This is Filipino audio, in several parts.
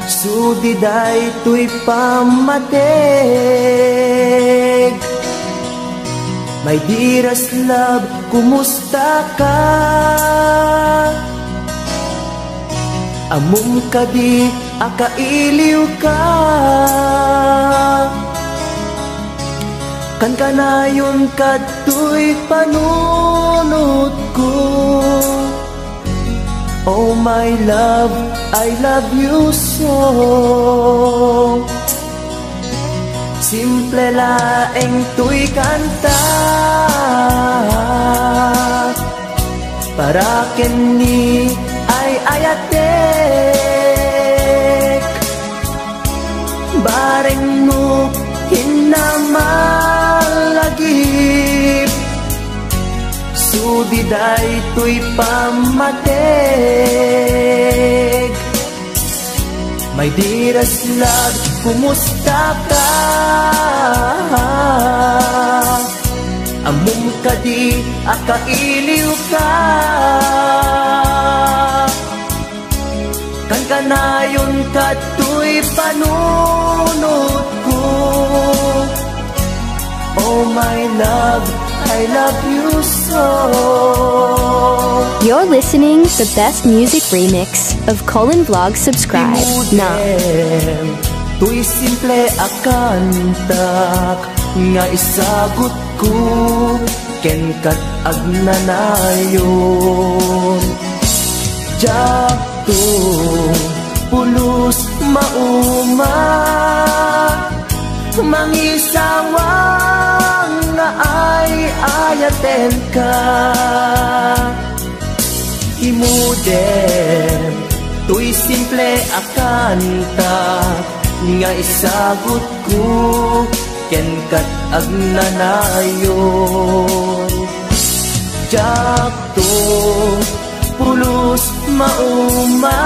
Sudiday to'y pamatig. My dearest love, kumusta ka? Amum ka di, akailiw ka. Kan kanayon ka to'y panunod ko. Oh my love, I love you so. Simple laeng to'y kanta para kini ay ayatek. Bareng mo hinamalagip, sudiday to'y pamatig. My dearest love, kumusta ka? Amum ka di, akailiw ka. Kan kanayon ka to'y panunod ko. Oh my love, I love you so. You're listening to the best music remix of Colin Vlog. Subscribe now. Tuy simple akantak nga isagot ko ken kat agnanayon. Jakto pulos mauma mangisawang nga ay ayaten ka. Imudem tuy simple akantak nga isagot ko ken kat agnanayon. Jakto pulos mauma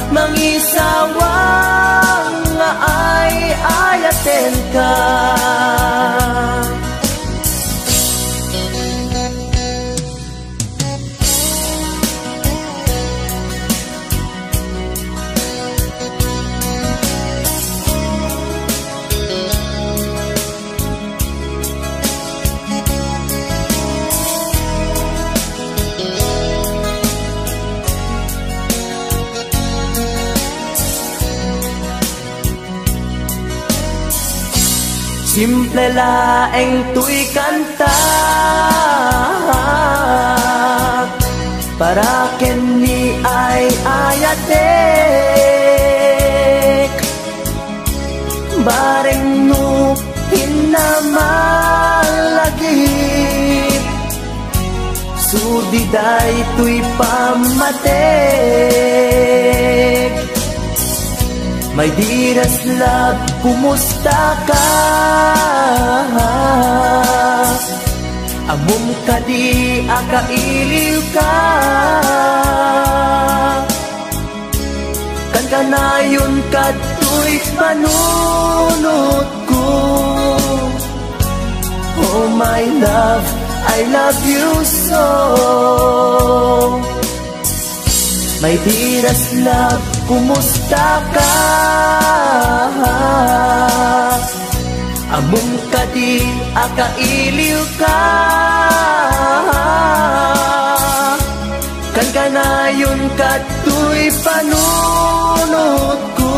mangisawang nga ay ayaten ka. Simple laeng to'y kanta para kini ay ayatek. Bareng no hinamalagip, sudiday to'y pamatek. My dearest love, kumusta ka? Amum ka di, akailiw ka. Kan kanayon ka to'y panunod ko. Oh my love, I love you so. My dearest love, kumusta ka? Amum ka di, akailiw ka. Kan kanayon ka to'y panunod ko.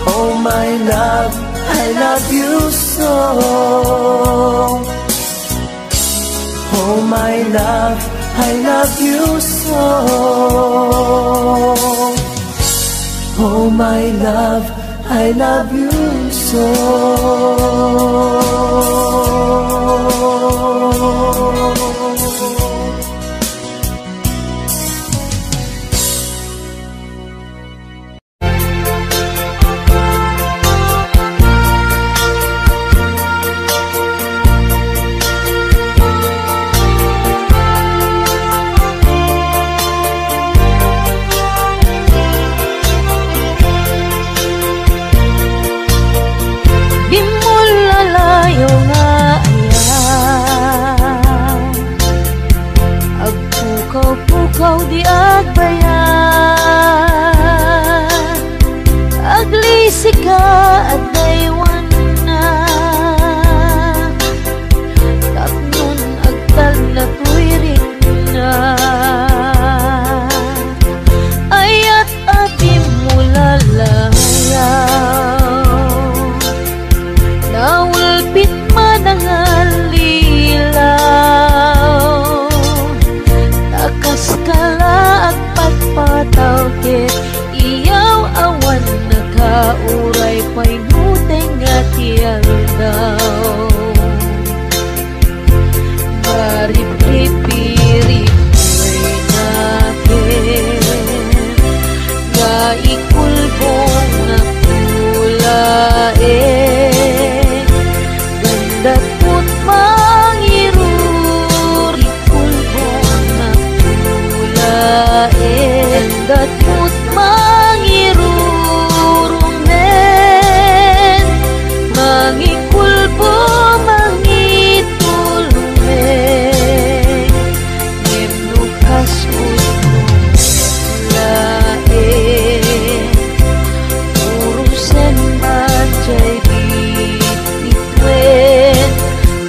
Oh my love, I love you so. Oh my love, I love you so. Oh my love, I love you so. Di mo datmo't mangirurumen, mangikulpo mangitulumen, ngimnukas utong lain, urusan manjay bitbitwen,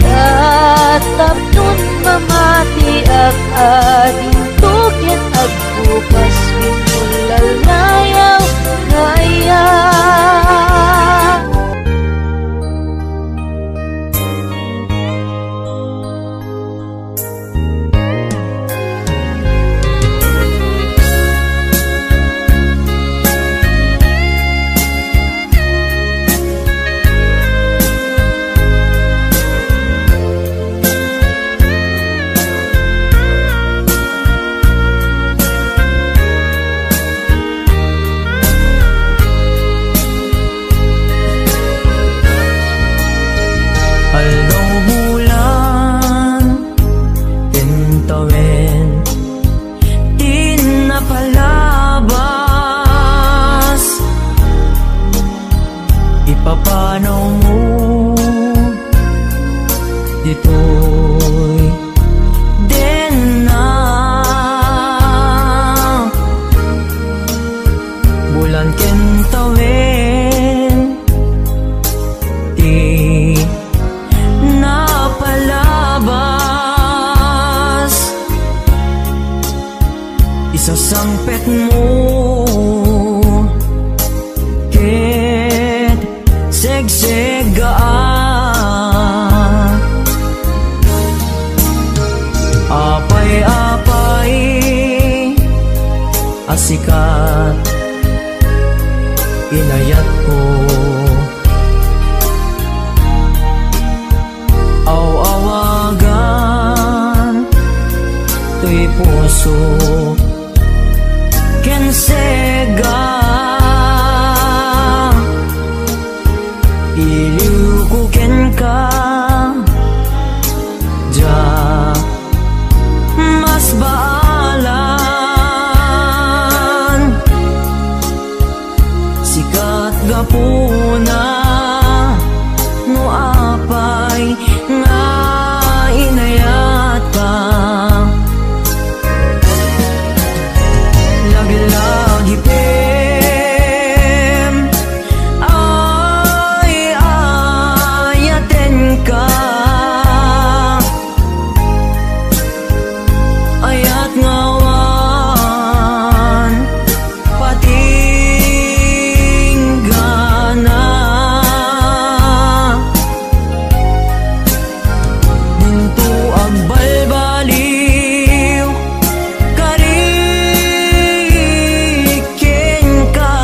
tatap nun mamati ak ading tukyan agbukas binulal nayaw ngaya. Paano mo dito'y din na bulan kentawin di napalabas isasangpet mo segsegaan apay-apay asikat inayat ko aw-awagan to'y puso kensega iliukuken ka ja mas baalan sikat gapuna no apay nga inayat ka lagi-lagi ayat ngawan patinggana dinto agbalbaliw karikin ka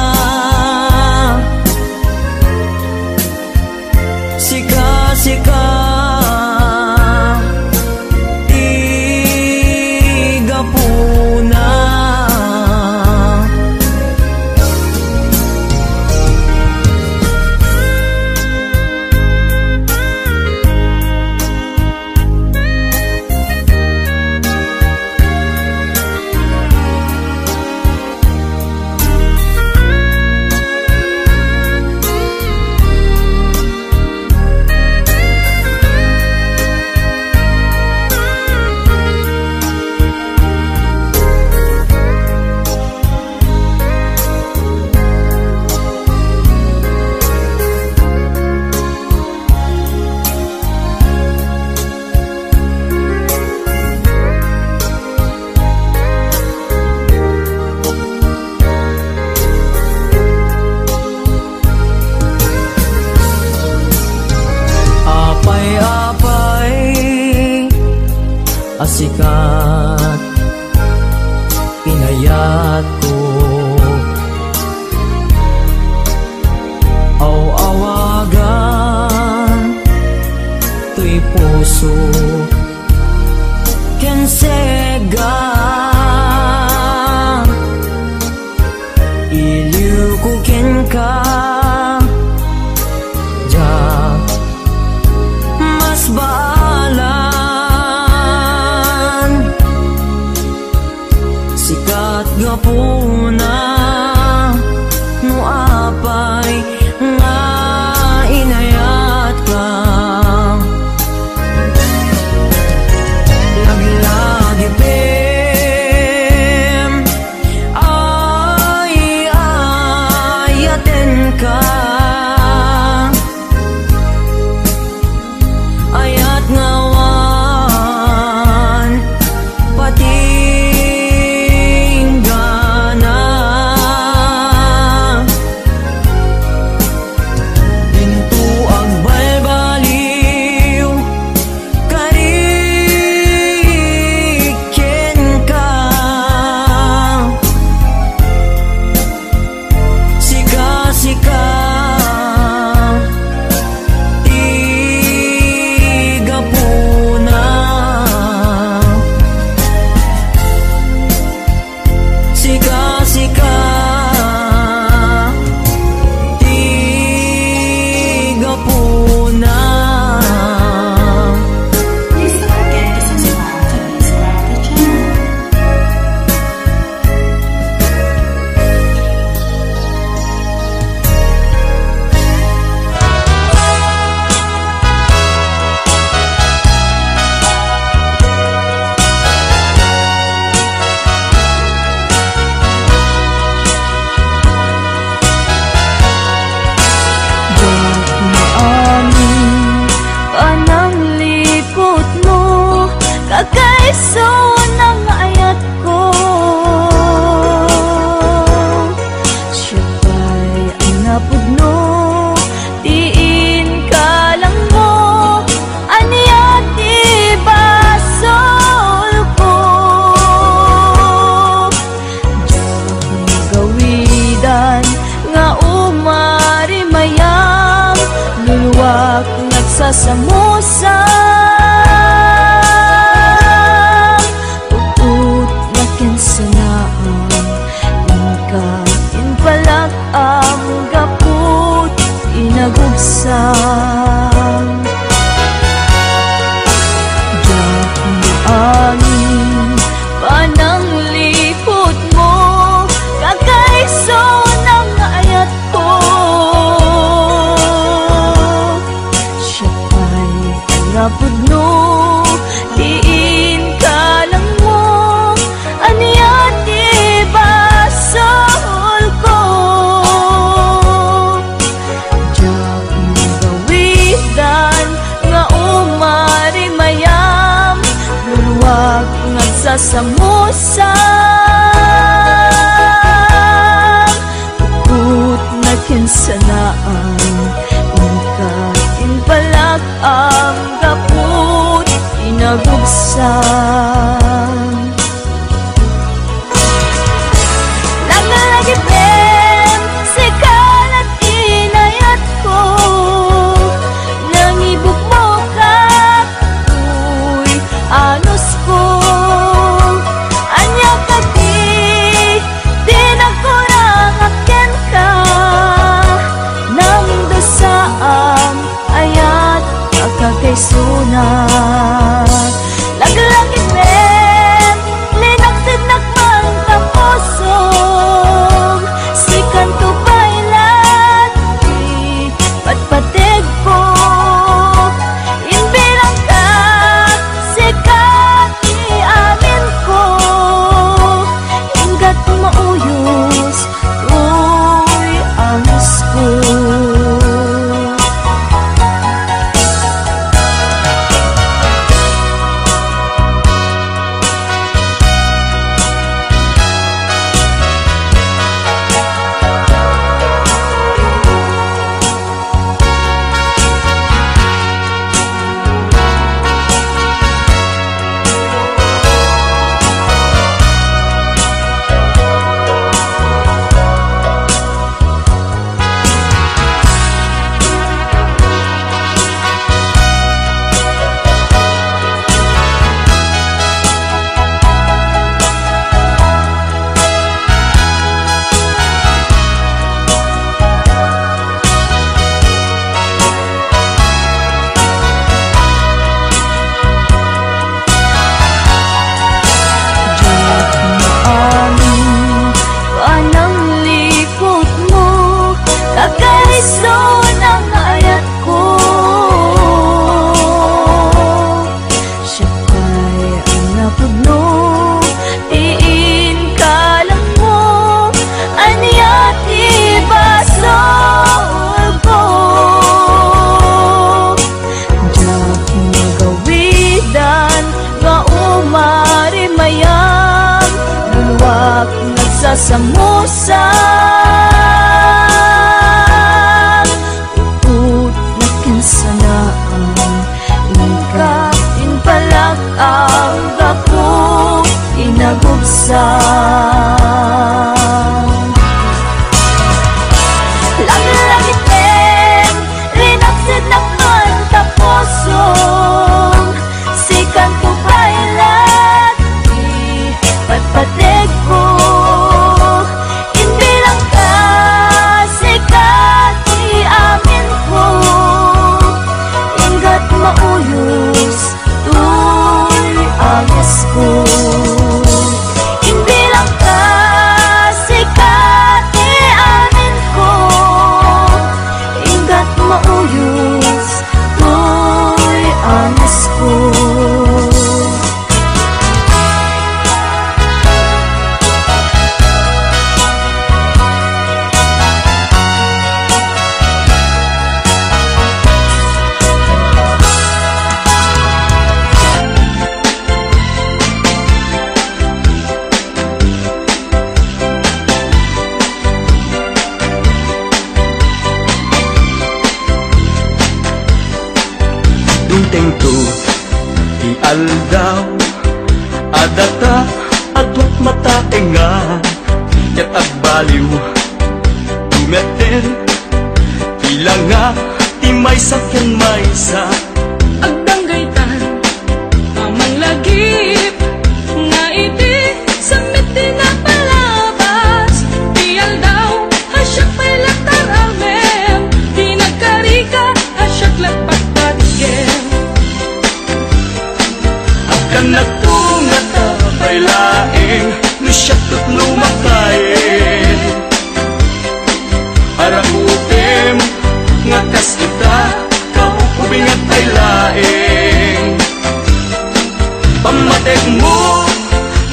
sika-sika asikat inayat ko aw-awagan to'y puso kensega iliukuken ka ja mas baalan sikat gapon gapuna no apay nga inayat ka. Lagi-lagi pem ay ayaten ka. Ayat ngawan patinggana. Pintu ang balbaliw kariken ka. Sika-sika sika-sika tiga puna. Please don't forget to subscribe to the channel. Kagaiso ng ayat ko, siya ba'y ang napudno? Diin ka lang mo, aniyat ibasol ko. Diyang gawidan nga umari mayang, luluwak nagsasamusa. Nagugsang Diyang angin pananglipot mo, kagaiso ng ayat ko. Siya ba'y napudno? Diin ka lang mo, aniyat ibasol ko. Nagsasamusang tukot na kinsanaan, inkatin palak ang gaput inagugsang. Lagi-lagi pem sikalat inayat ko, nangibuk mo ka uy anos ko. Kagaisunat lagi-lagi sa musang upot na kinsanaan ika inpalak ang dako inagubsang lagi-lagi tem rinaksid na kantapusong sikan ko bailat patpatig ko inbilang ka sikat iamin ko ingat mauyos tuy agos ko inbilang ka sikat iamin ko ingat mauyos tuy agos ko. Tengto di aldaw adata adwat mata enga ket agbaliw tumeten ilanga timay sakyan maysa agdanggaytan amang lagip nga iti samit din na palabas di aldaw hasyak pa'y laktar amem di nagkarika hasyak lagpagpatigem kanak tungat apay laing nusyat ket lumakain aragutem ngakas kita kaukubing at ay laing pamatek mo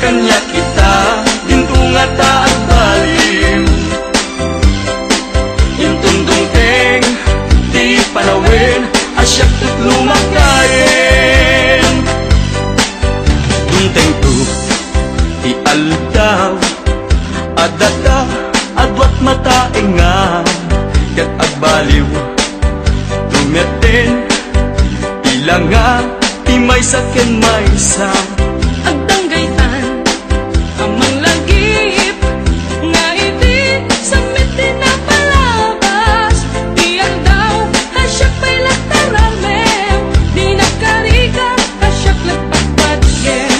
kanya kita dintungat at baliw intundong teng di panawin asyak ket lumakain tengtu di aldaw adata adwat mata enga ket agbaliw tumeten ilanga timay sakyan maysa agdanggaytan amang lagip nga iti samit din na palabas di aldaw hasyak pa'y laktar amem di nagkarika hasyak lagpagpatigem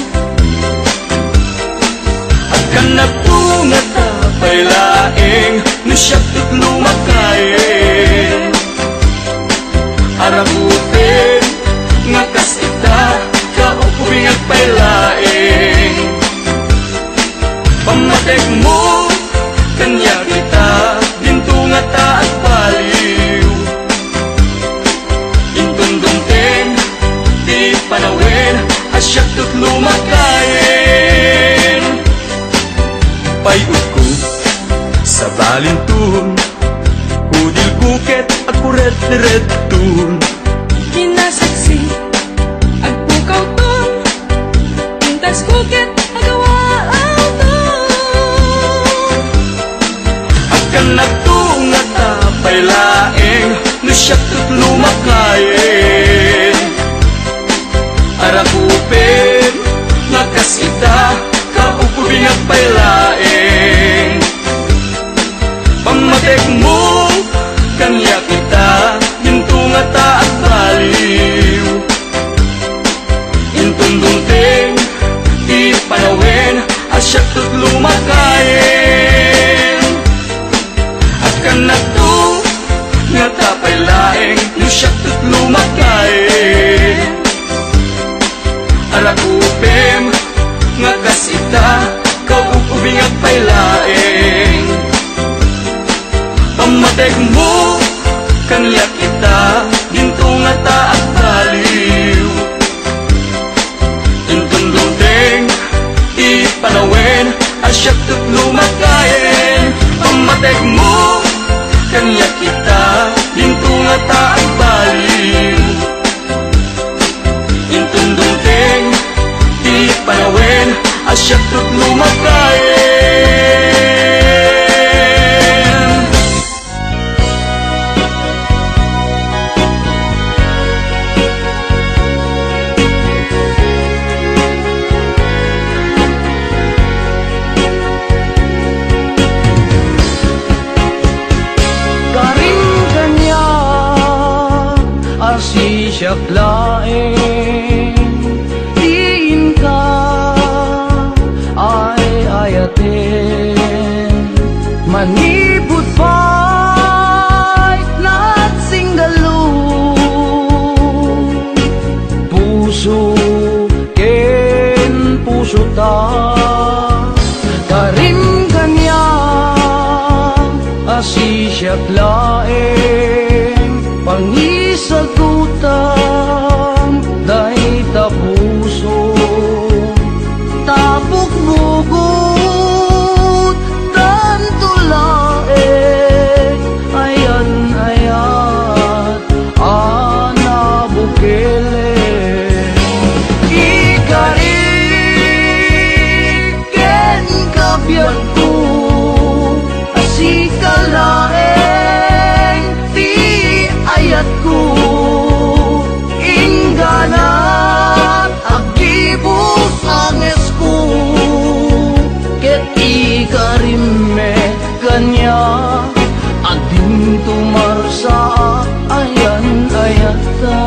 kanak tungat apay laing nusyat ket lumakain aragutin ngakas kita kaukubing at pay laing pamatek mo kanya kita dintungat at baliw intundong teng di panawin asyak ket lumakain payud ko sa balintun udil kuket at kuret-retun kinasaksi agpukaw ton pintas kuket agawaaw ton kanak tungat apay laing nusyat ket lumakain aragupen ngakas ita kaukubing at pay laing pamatek mo kanya kita dintungat at baliw intundong teng di panawin asyak ket lumakain at kanak tungat apay laing nusyat ket lumakain aragupem ngakas ita kaukubing at pay laing pamatek mo kanya kita dintungat at baliw intundong teng di panawin asyak ket lumakain pamatek mo asisyak laeng diin ka ay ayaten manibut pa'y nagsinggalu puso ken puso ta karim kanya asisyak laeng pangisagutan dahi tapuso tapok bugot tanto laeng ayan ayat ana bukele ikariken kabyag ko asikalaeng ti ayat ko ingganat agibus anges ko ket ikarimme kanya adin tumarsa ayan ayata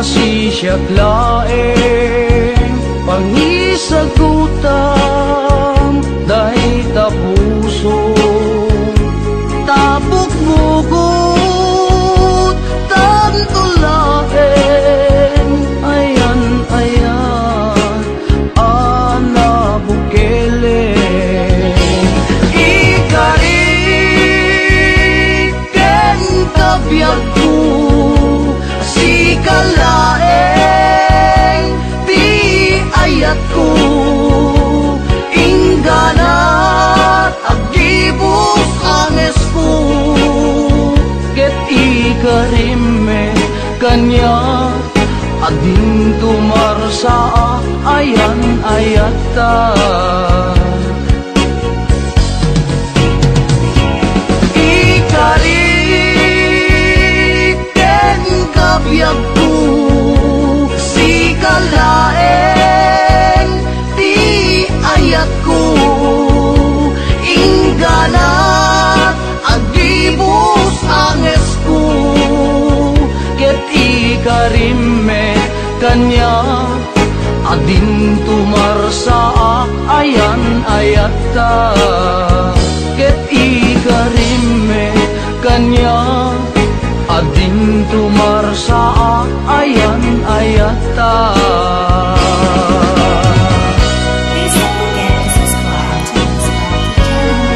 asisyak laeng pangisagutan dahi tapuso tapok bugot tanto laeng ayan ayan ana bukele ikariken kabyag ko sikalaeng ti ayat ko ingganat agibus anges ko ket ikarimme kanya adin tumarsa ayan ayata kabyag ko sikalaeng ti ayat ko ingganat agibus anges ko ket ikarimme kanya adin tumarsa ayan ayata ket ikarimme kanya adin tumarsa ayan ayata Please don't forget to subscribe to this channel.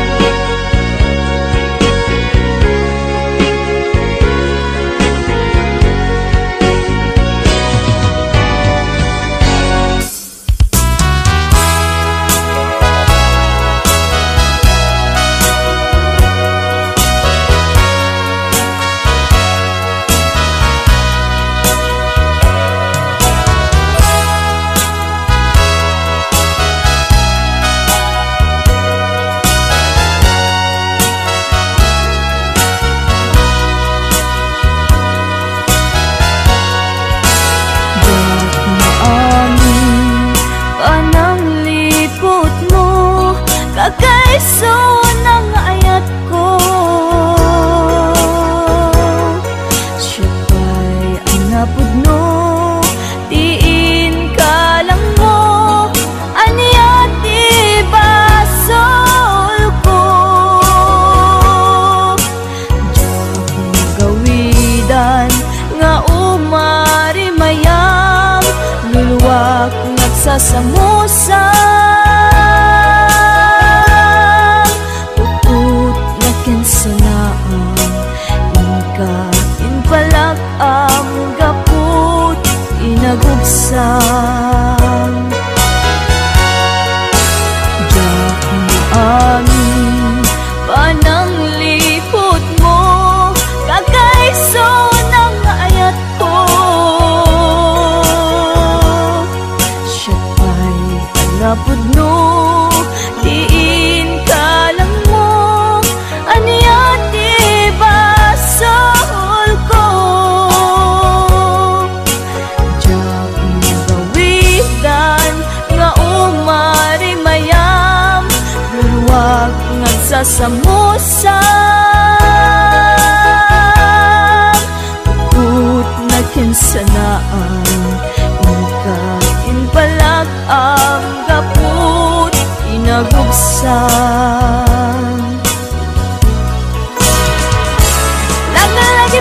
nagsasamusang ut na kinsanaan ikain palag ang gaput inagugsan lagi-lagi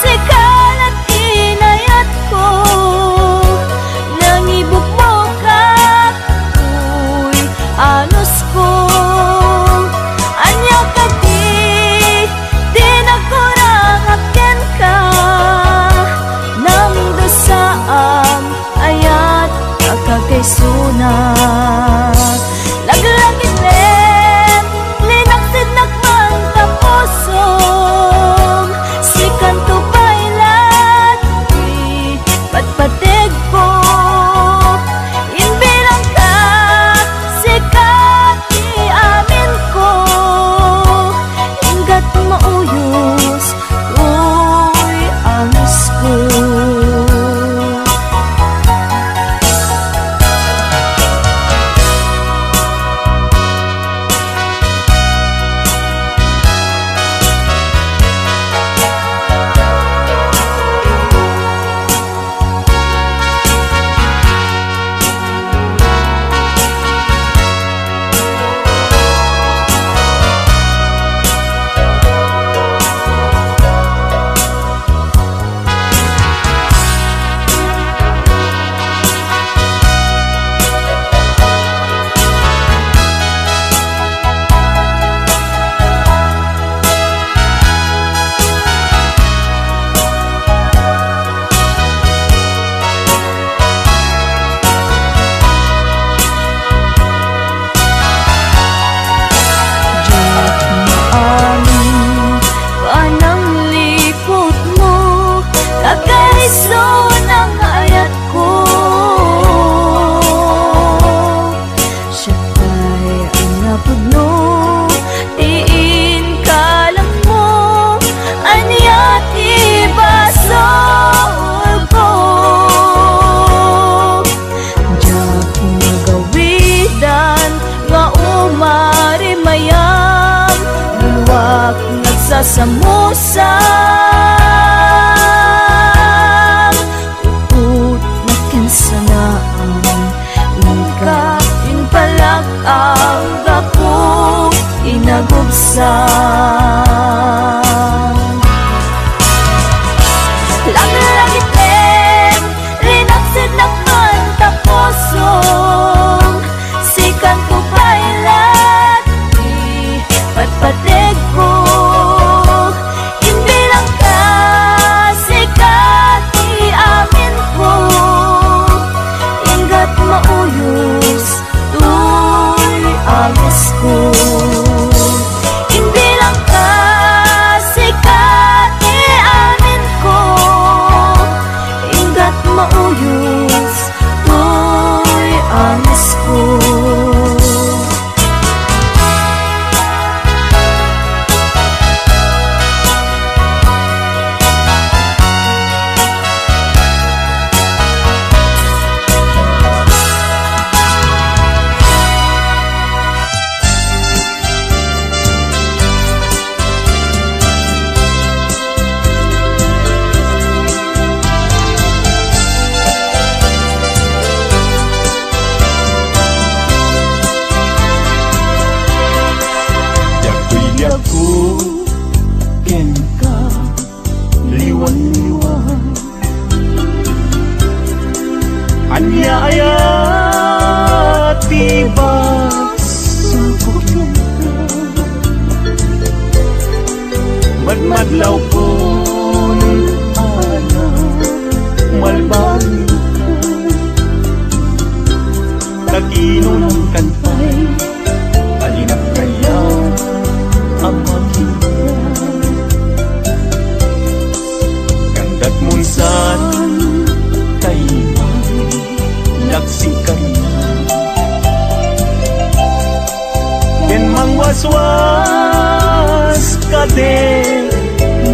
sikan at inayat ko nangibuk mo kakuy anos ko anya kadi di nagkurangapyan ka nang dosaam ayat kakagaysunan lagi-lagi linaksid nakman taposong sikan to pailat di patpatig ko inbilang ka sikat di amin ko ingat mauyos uy anos ko nagsasamusang ut na kinsanaan ikain palag ang gaput inagugsan lagi-lagi linaksid nakman taposong sikan ko pailat di patpatig ko inbilang ka sikat di amin ko ingat mauyos tuy amis ko inbilang ka sikat di amin ko ingat mauyos tuy amis ko Anya-aya tiba sungkok madmadlaw pun ana malbang kaginon kanpay alinak kaya ang makita kandat munsan naksikan ken mangwaswas kade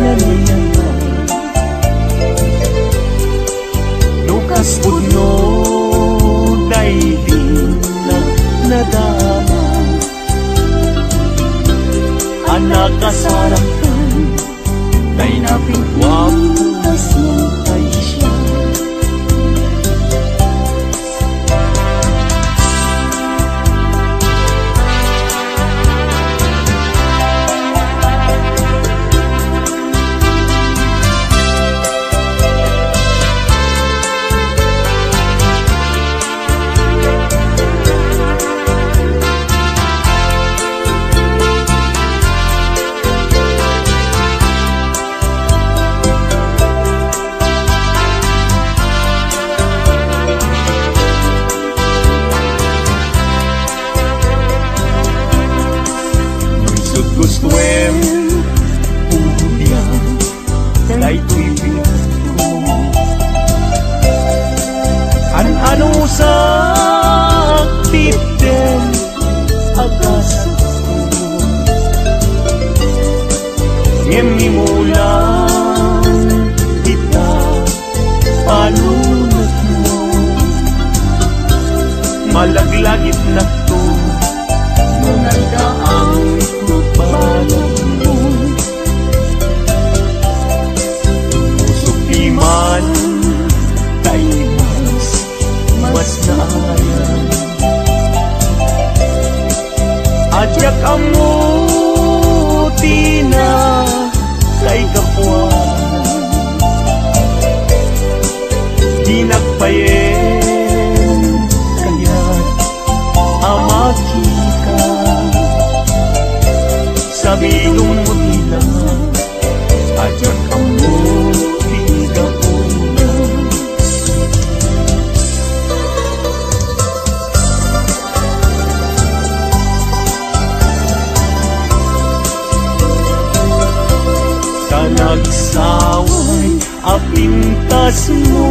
naniyan lukas pudno daydi na nadama kasarapan kay napigwapas mong kay siya. Gustuem ubiang daytoy ko ano sa aktifden agas ko ngimulang kita panunot mo malaglagit na to nung nagdaang man tayo mas naayan adyak amuti na kay kapwa di nagpayen kaya't amaki ka sabidong mo nila adyak amuti nagsaway apintas mo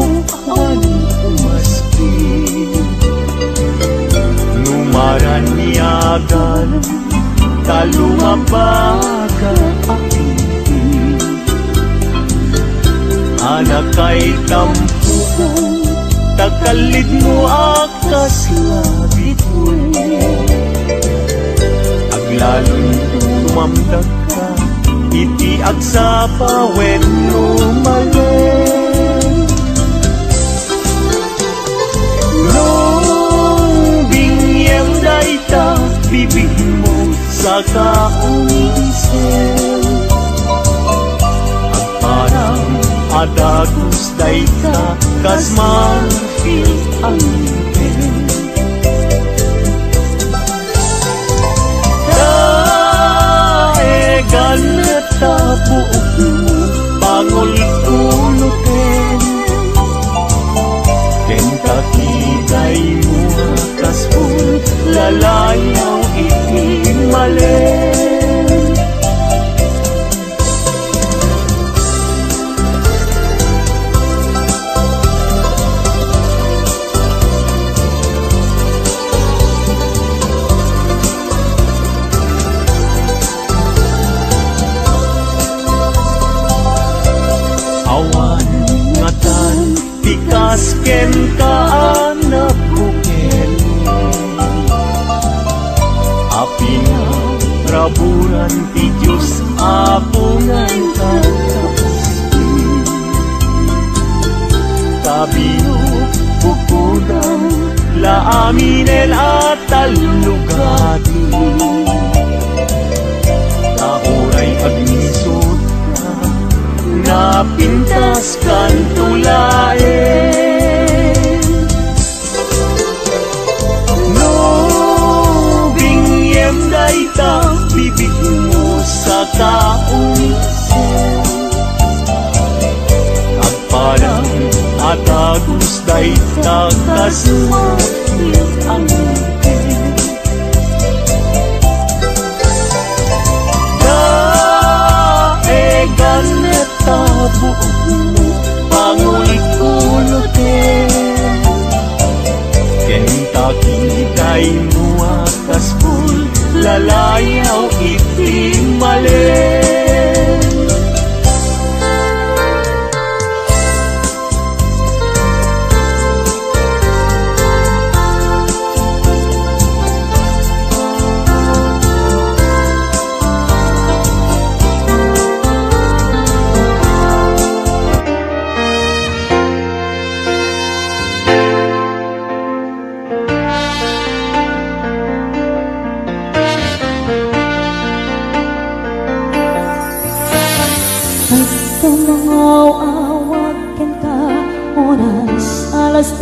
ang umaski numaran niyagan talumabaga apinti anak kay tampo takalid mo akas labit mo aglalon tumamdag ka iti agsapa when lumalen nung bingyem dayta bibig mo sa kaunisen agparang adagos dayta kas marfil ang ngipin daegan tabuok mo pangul-ulutin kentakiday mo kaspul lalayaw itimalen kasken ka anak bukel api na raburan ti Diyos apungan ka kapasti kabino bukudang laaminel at talugati kauray agnisot ka napintas kan tulae dayta bibig mo sa kaunisen agparang atagos dayta kasumapil ang ngipin daegan neta buok mo pangul-ulutin kentakiday mo akaspul lalayaw itimalen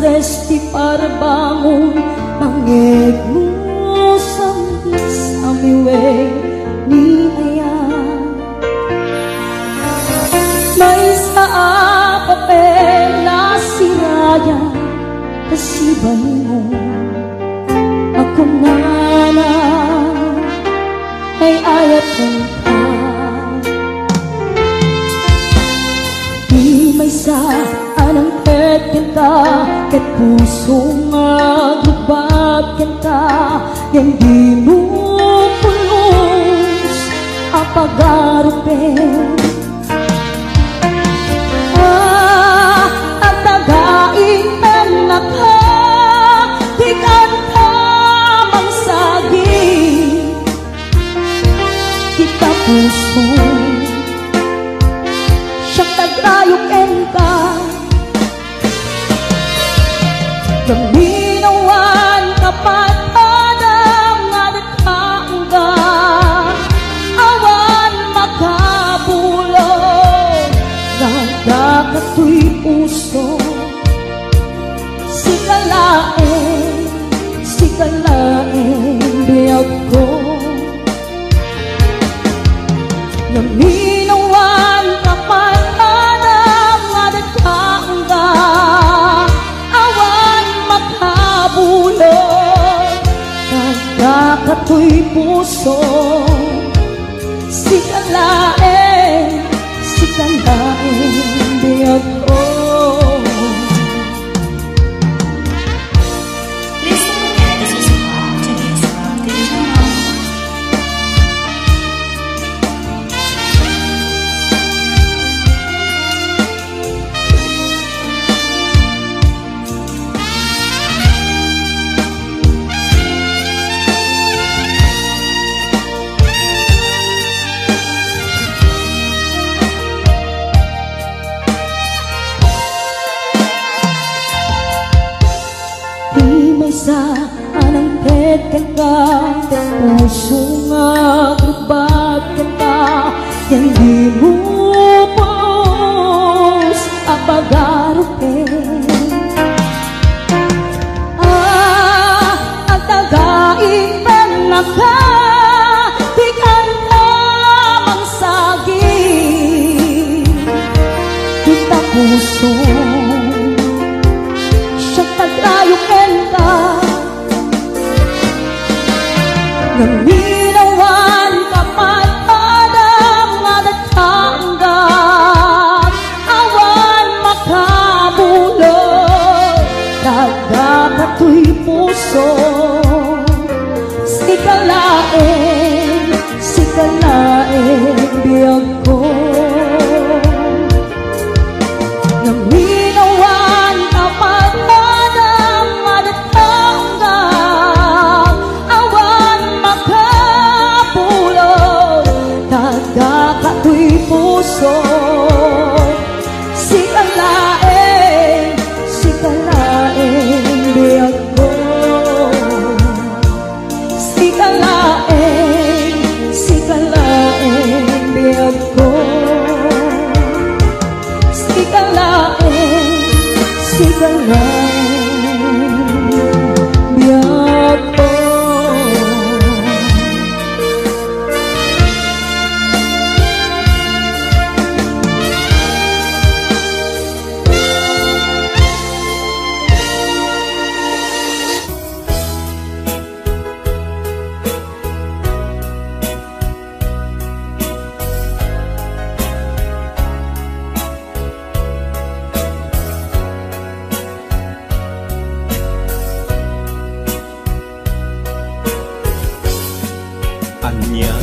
Resti parbangun mangegno sa miwe ni ayan. May sa papel na siraya kasibay mo ako nana ay ayat kong ka. Di may sa anang kita ket puso nga lubag kita yang di mo pulos apagarupen. At tagaing naka di kanta mangsagi kita puso siyang tagrayok enta. Gaminawan kapatadang nga nagkaangga awan makabulog nagdakato'y puso sikalaeng biyag ko. Gaminawan kapatadang nga nagkaangga nagdakato'y puso sikalaeng biyag ko. Please don't forget to subscribe to this channel. Sa anang petkan ka puso nga lubag ka yang di mo pulos apagarupen. Ang tagaing naka di kanta mangsagi kita puso siyang tagrayok enta. Gaminawan kapatadang nga nagkaangga awan makabulog nagdakato'y puso sikalaeng biyag ko. Gaminawan kapatadang nga nagkaangga nagdakato'y puso sikalaeng biyag ko. Sikalaeng biyag ko. Sikalaeng biyag ko. Anya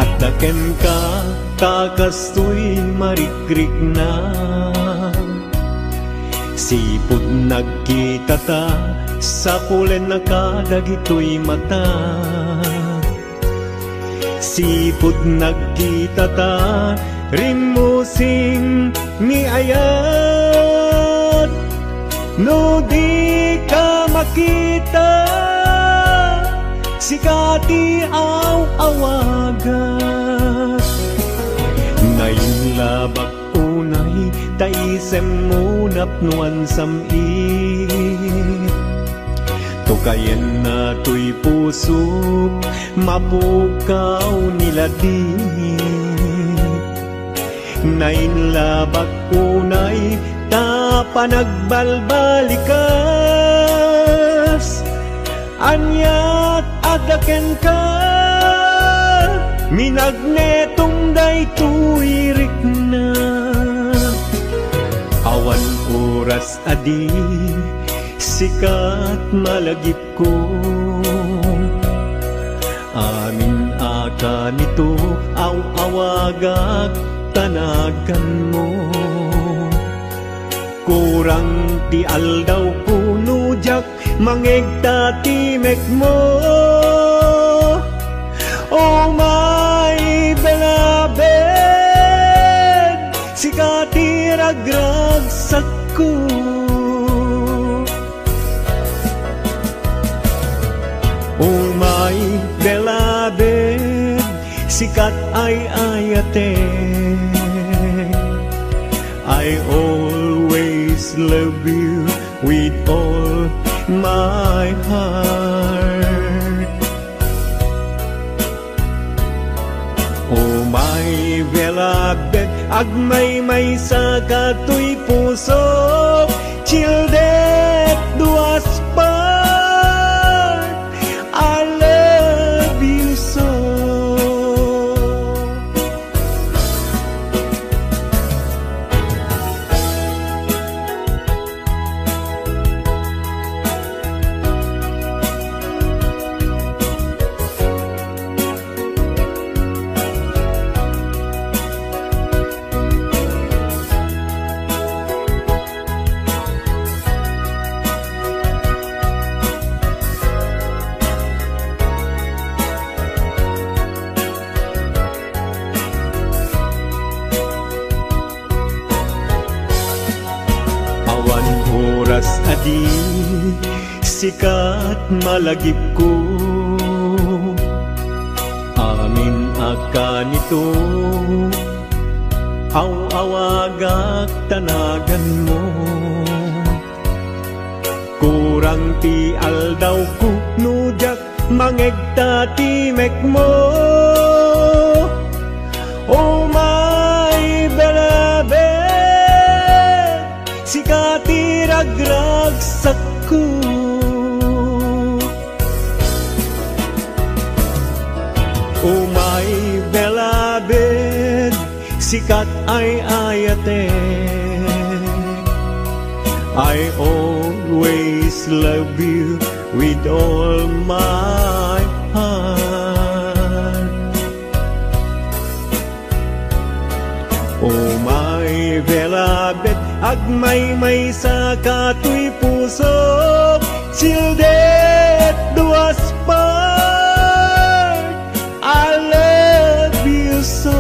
at daken ka takastoy marikrik na sipod nagkita ta sa pulen na kadagito'y mata. Sipod nagkita ta rin musing ni ayat no di ka makita sikati awagat nainlabak unay taisem ngunap nuan sam'i Tukayan na to'y puso, mapukaw nila di. Nainlabak unay, tapanagbalbalikas. Anyat adaken ka, minagnetong day tuwirik na. Awan oras adi, sikat malagip ko. Amin aka nito, aw-awagak tanagan mo. Kurang ti aldaw punujak, mangegta timek mo. Oh my beloved, sikati ragragsak ko. Oh my beloved, sikat ay ayate. I always love you with all my heart. Oh my beloved, agmay-may sa kato'y puso, childet duas part, I love you so. Oras adi, sikat malagip ko. Amin aka nito, aw-awagak tanagan mo. Kurang ti aldaw ko, nujak mangegta timek mo. Oh my beloved, sikati ragragsak ko. Oh my beloved, sikat ay ayate. I always love you with all my heart. Oh my beloved, agmay-may sa kato'y puso, childet duas part, I love you so.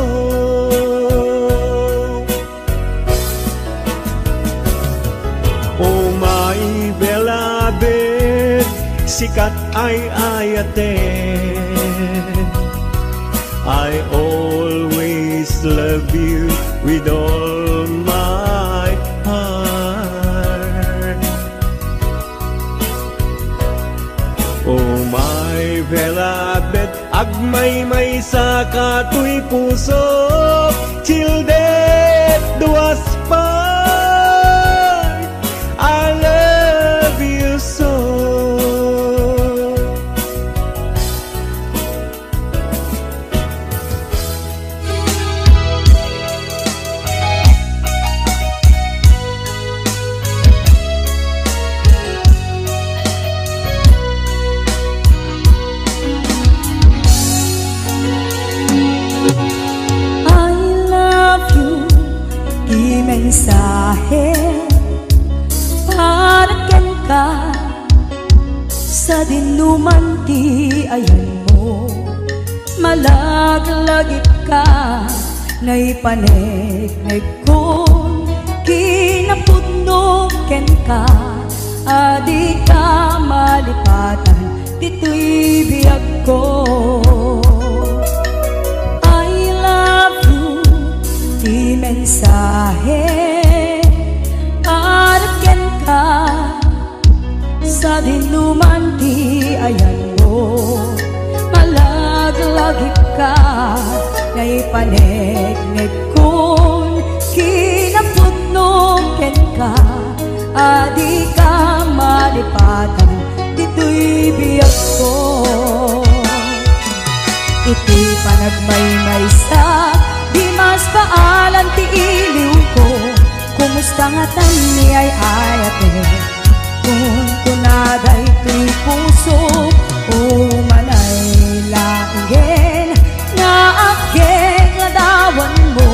Oh my beloved, sikat ay ayate. I always love you with all my heart. Oh my beloved, agmay-may sa kato'y puso, childet duas part, I love you so. Mensahe para ken ka sa dinuman ti ayan mo, malaglagip ka nay panegnek kon kinapudno ken ka, adi ka malipatan dito'y biyag ko. I love you, di mensahe para ken ka sa dinuman ti panegnig kun kinaputno ken ka adi ka malipatan dito'y biyag ko. Iti panagmaymay sa di mas paalan ti iliw ko. Kumusta nga tani ay ayate kung kunaday to'y puso o manay laingen nga akek nga dawan mo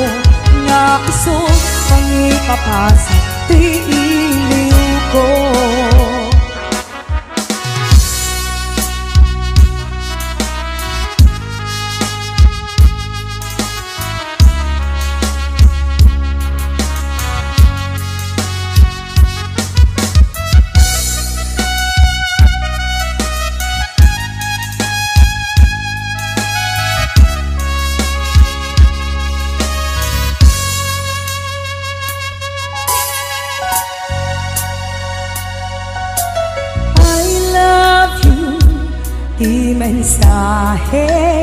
nga iso pangipapasa to'y iliw ko. Di mensahe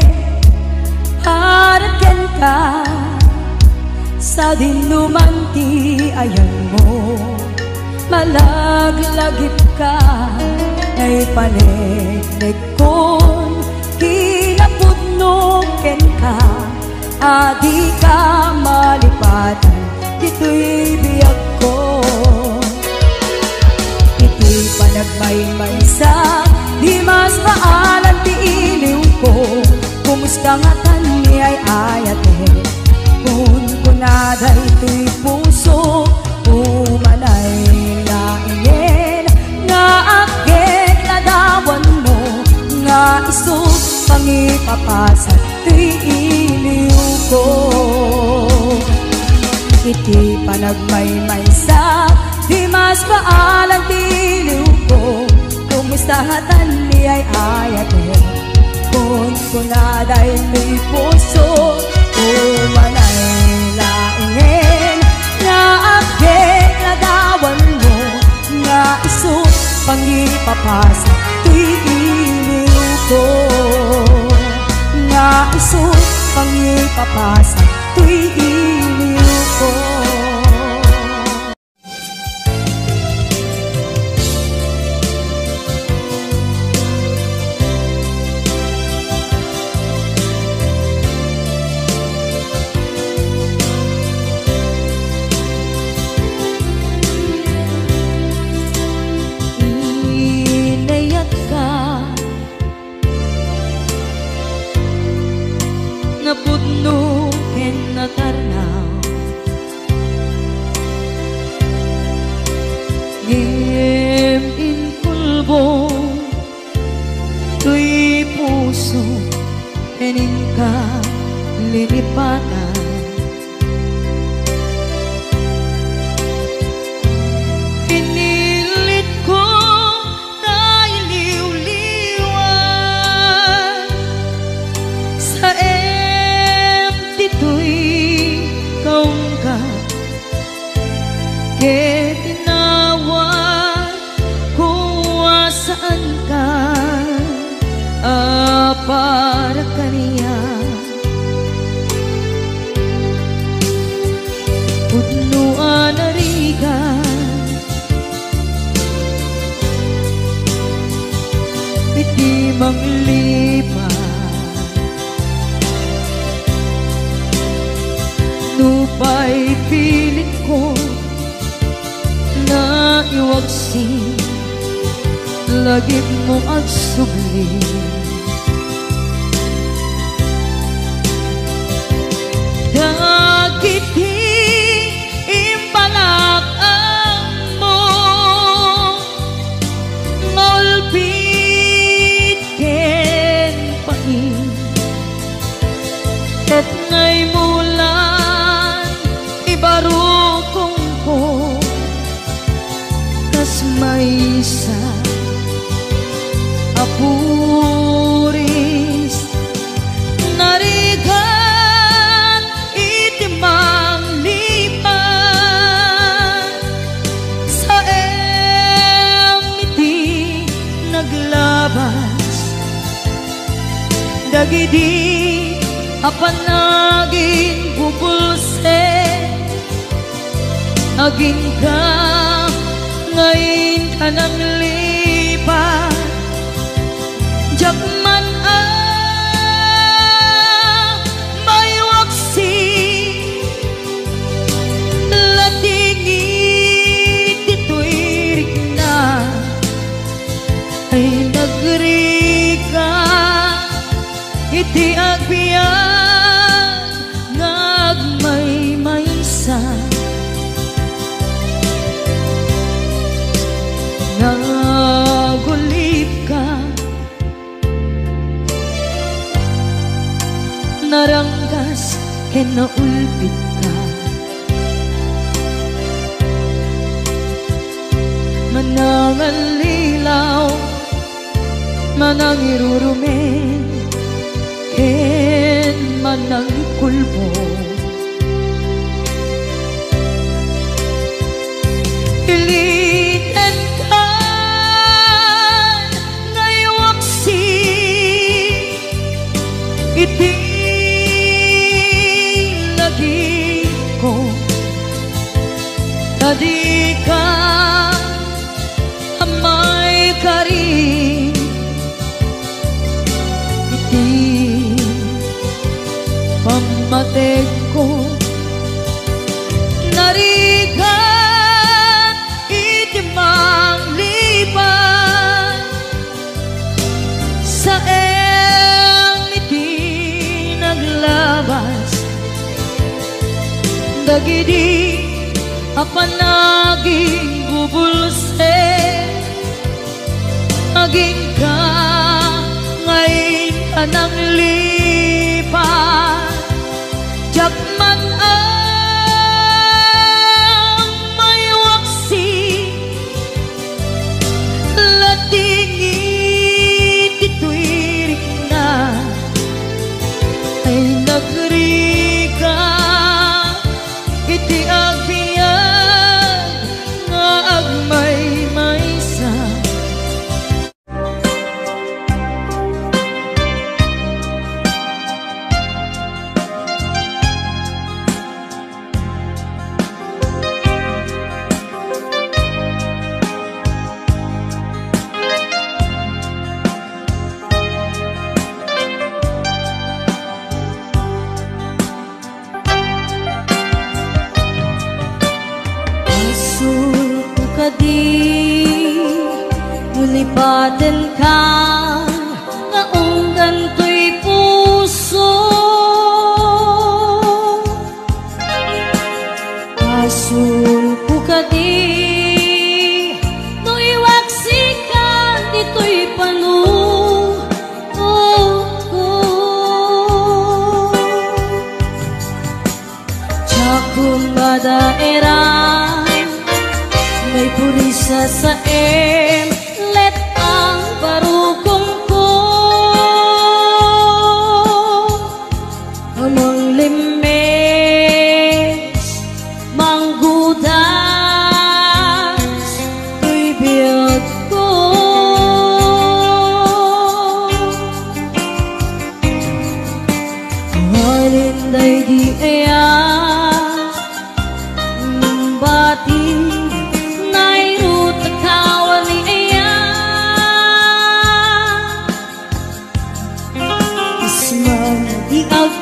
para ken ka sa dinuman ti ayan mo malaglagip ka ay panegnig kon kinapudno ken ka adi ka malipatan dito'y biyag ko. Iti panagmaymay sa di mas paalan ti iliw ko. Kumusta nga tani ay ayate kung kunaday to'y puso umanay laingen nga akit ladawan mo nga iso pangipapasa to'y iliw ko. Iti panagmaymay sa di mas paalan ti iliw ko. Kumusta nga tani ay ayate kung kunaday to'y puso umanay laingen nga akit ladawan mo nga iso pangipapasa to'y iliw ko. Nga iso pangipapasa to'y iliw ko. Napudno ken natarnaw ngem in pulbo to'y puso kenin ka linipatan pinilit ko na iliw-liwan sa to'y kaung ka ke tinawag kung saan ka para kaniya pudnuan arigan iti manglipan nupay pilit ko na iwagsin lagip mo at subli dagiti impalakang mo ngolpit ken pain ket ngay mulan ibarukong ko kas maysa apuris narigan itimang lipan sa emiti naglabas dagidi apanagin bubulse aging ka ngayon ka nang lipat jakman may waksi latingit dito'y rikna ay nagrika iti agbiyan ngagmay-maysa nagulip ka naranggas ken naulpit ka manangan lilaw manang irurumen ken manang kulbo iliten ka ngaywaksi iti lagi ko tadi ka amay karin pamatek ko narigat itimang liban sa iti naglabas dagidi apanaging bubulse aging ka ngayon ka nang lipat jakman may waksi latingit dito'y rikna ay nagrika iti agbiyan nga agmay-maysa Mulipatan ka ngaong ganto'y puso pasulpo ka di no'y waksikan dito'y panu Tsakum badaera may purisa sa let ang barukong ko amang limes manggudas tuy biyag ko halinday di aya batin out